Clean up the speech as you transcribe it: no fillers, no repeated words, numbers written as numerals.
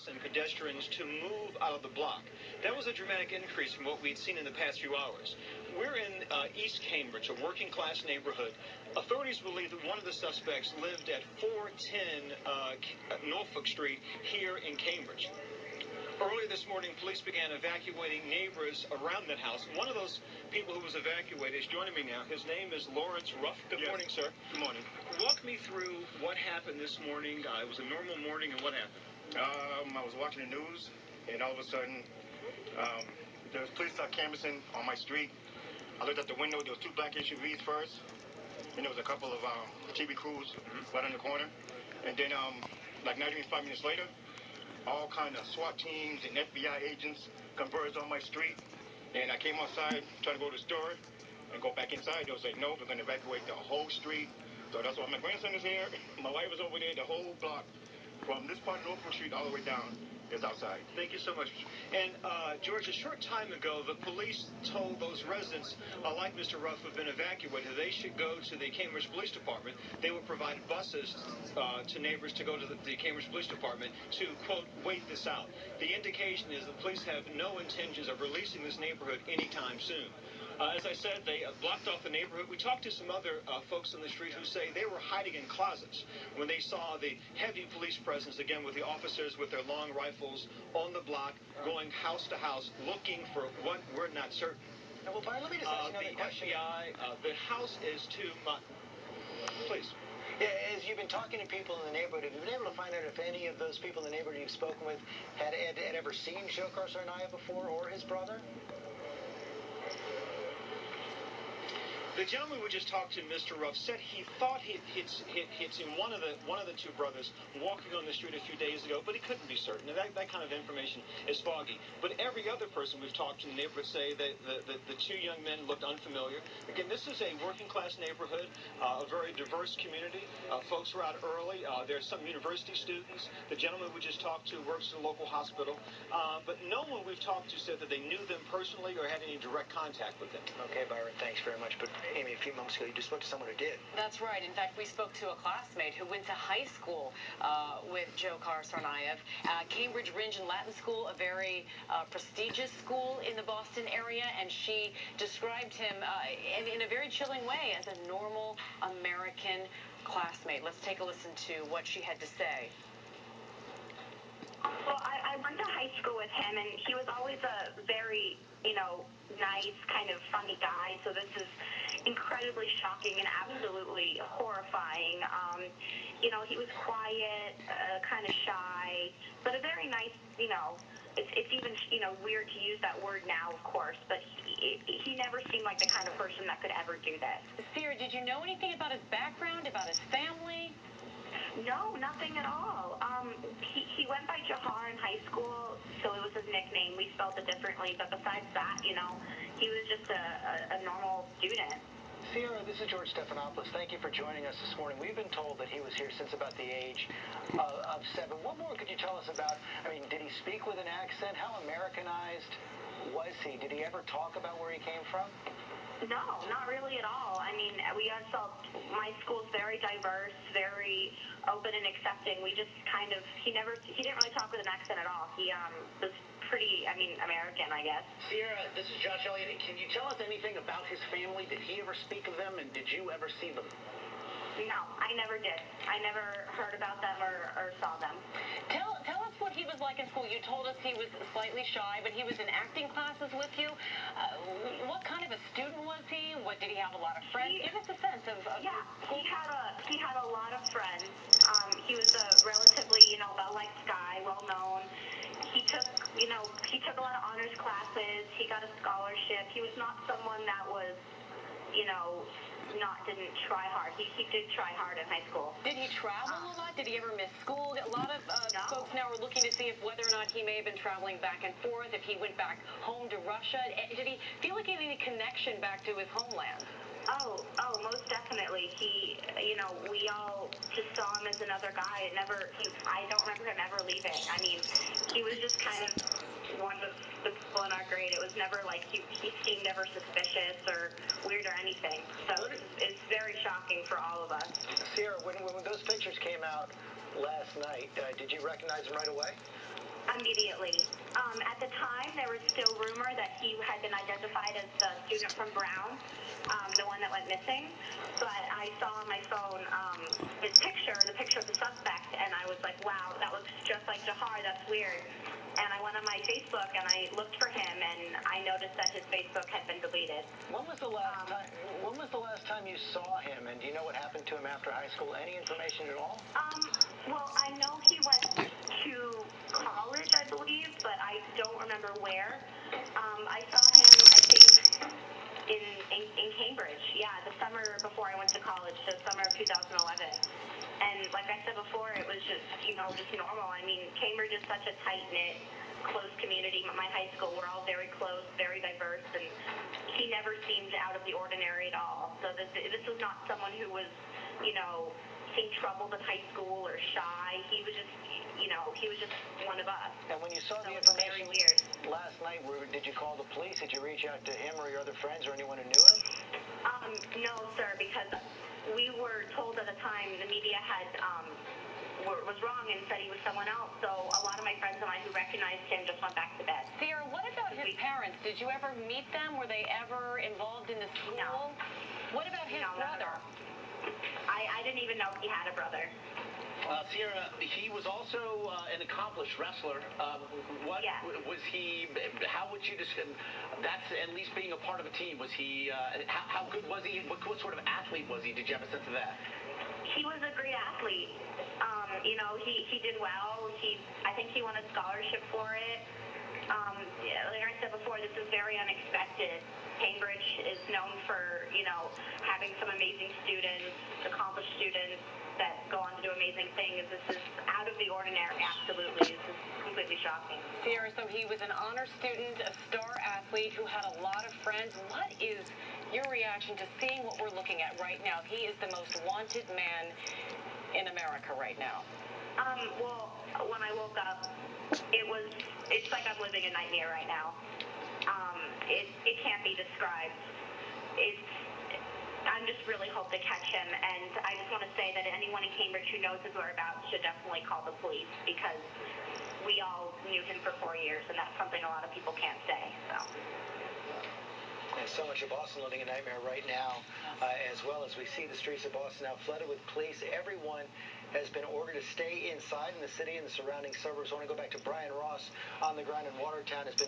and pedestrians to move out of the block. That was a dramatic increase from what we'd seen in the past few hours. We're in East Cambridge, a working-class neighborhood. Authorities believe that one of the suspects lived at 410 Norfolk Street here in Cambridge. Earlier this morning, police began evacuating neighbors around that house. One of those people who was evacuated is joining me now. His name is Lawrence Ruff. Good morning, sir. Good morning. Walk me through what happened this morning. It was a normal morning, and what happened? I was watching the news, and all of a sudden, there was police canvassing on my street. I looked out the window. There was two black SUVs first, and there was a couple of TV crews right on the corner. And then, like not even 5 minutes later, all kind of SWAT teams and FBI agents converged on my street. And I came outside, tried to go to the store and go back inside. They was like, no, we're going to evacuate the whole street. So that's why my grandson is here. My wife is over there. The whole block from this part of Norfolk Street all the way down is outside. Thank you so much. And, George, a short time ago, the police told those residents, like Mr. Ruff, who have been evacuated, they should go to the Cambridge Police Department. They would provide buses to neighbors to go to the Cambridge Police Department to, quote, wait this out. The indication is the police have no intentions of releasing this neighborhood anytime soon. As I said, they blocked off the neighborhood. We talked to some other folks on the street who say they were hiding in closets when they saw the heavy police presence, again, with the officers with their long rifles on the block, going house to house, looking for what we're not certain. Well, Byron, let me just ask another question. FBI, the house is too much. Please. Yeah, as you've been talking to people in the neighborhood, have you been able to find out if any of those people in the neighborhood you've spoken with had ever seen DZHOKHAR TSARNAEV before, or his brother? The gentleman we just talked to, Mr. Ruff, said he thought he'd seen one of the two brothers walking on the street a few days ago, but he couldn't be certain. That kind of information is foggy. But every other person we've talked to in the neighborhood say that the two young men looked unfamiliar. Again, this is a working-class neighborhood, a very diverse community. Folks are out early. There's some university students. The gentleman we just talked to works at a local hospital. But no one we've talked to said that they knew them personally or had any direct contact with them. Okay, Byron, thanks very much. But Amy, a few moments ago, you just spoke to someone who did. That's right. In fact, we spoke to a classmate who went to high school with DZHOKHAR TSARNAEV. Cambridge Ringe and Latin School, a very prestigious school in the Boston area, and she described him in a very chilling way as a normal American classmate. Let's take a listen to what she had to say. Well, I went to high school with him, and he was always a very, nice, kind of funny guy. So this is incredibly shocking and absolutely horrifying. He was quiet, kind of shy, but a very nice, it's even, weird to use that word now, of course, but he never seemed like the kind of person that could ever do this. Sierra, did you know anything about his background, about his family? No, nothing at all. He went by Johar in high school, so it was his nickname. We spelled it differently, but besides that, he was just a normal student. Sierra, this is George Stephanopoulos. Thank you for joining us this morning. We've been told that he was here since about the age of 7. What more could you tell us about, did he speak with an accent? How Americanized was he? Did he ever talk about where he came from? No, not really at all. My school's very diverse, very open and accepting. We just he didn't really talk with an accent at all. He was pretty, American, I guess. Sierra, this is Josh Elliott. Can you tell us anything about his family? Did he ever speak of them, and did you ever see them? No, I never did. I never heard about them or saw them. Tell us what he was like in school. You told us he was slightly shy, but he was in acting classes with you. What kind of a student was he? Did he have a lot of friends? Give us a sense of yeah, school. He had a lot of friends. He was a relatively, well-liked guy, well-known. He took a lot of honors classes. He got a scholarship. He was not someone that was, didn't try hard. He did try hard in high school. Did he travel a lot? Did he ever miss school? A lot of folks now are looking to see if whether or not he may have been traveling back and forth, if he went back home to Russia. Did he feel like he had any connection back to his homeland? Oh, most definitely. He, we all just saw him as another guy. I don't remember him ever leaving. He was just kind of one of the people in our grade. It was never like he seemed ever suspicious or weird or anything. So it's very shocking for all of us. Sierra, when those pictures came out last night, did you recognize him right away? Immediately. At the time, there was still rumor that he had been identified as the student from Brown, the one that went missing. But I saw on my phone his picture, the picture of the suspect, and I was like, wow, that looks just like Jahar. That's weird. And I went on my Facebook and I looked for him, and I noticed that his Facebook had been deleted. When was the last time? When was the last time you saw him? And do you know what happened to him after high school? Any information at all? Well, I know he went to college, I believe, but I don't remember where. I saw him, I think, in Cambridge. Yeah, the summer before I went to college, so summer of 2011. And like I said before, it was just, just normal. I mean, Cambridge is such a tight-knit, close community. My high school, we're all very close, very diverse, and he never seemed out of the ordinary at all. So this was not someone who was, seeing troubles in high school or shy. He was just, he was just one of us. And when you saw the information last night, did you call the police? Did you reach out to him or your other friends or anyone who knew him? No, sir, because we were told at the time the media had was wrong and said he was someone else. So a lot of my friends and I who recognized him just went back to bed. Sierra, what about his parents? Did you ever meet them? Were they ever involved in the school? No. What about his brother? I didn't even know he had a brother. Sierra, he was also an accomplished wrestler. What was he? How would you describe? That's at least being a part of a team. Was he? How good was he? What sort of athlete was he? Did you have a sense of that? He was a great athlete. He did well. I think he won a scholarship for it. Like I said before, this is very unexpected. Cambridge is known for, having some amazing students, accomplished students that go on to do amazing things. This is out of the ordinary, absolutely. This is completely shocking. Sierra, so he was an honor student, a star athlete who had a lot of friends. What is your reaction to seeing what we're looking at right now? He is the most wanted man in America right now. Well, when I woke up, it's like I'm living a nightmare right now. It can't be described. I just really hope to catch him, and I just want to say that anyone in Cambridge who knows his whereabouts should definitely call the police, because we all knew him for 4 years, and that's something a lot of people can't say. There's so much of Boston living a nightmare right now, as well as we see the streets of Boston now flooded with police. Everyone has been ordered to stay inside in the city and the surrounding suburbs. I want to go back to Brian Ross on the ground in Watertown. Has been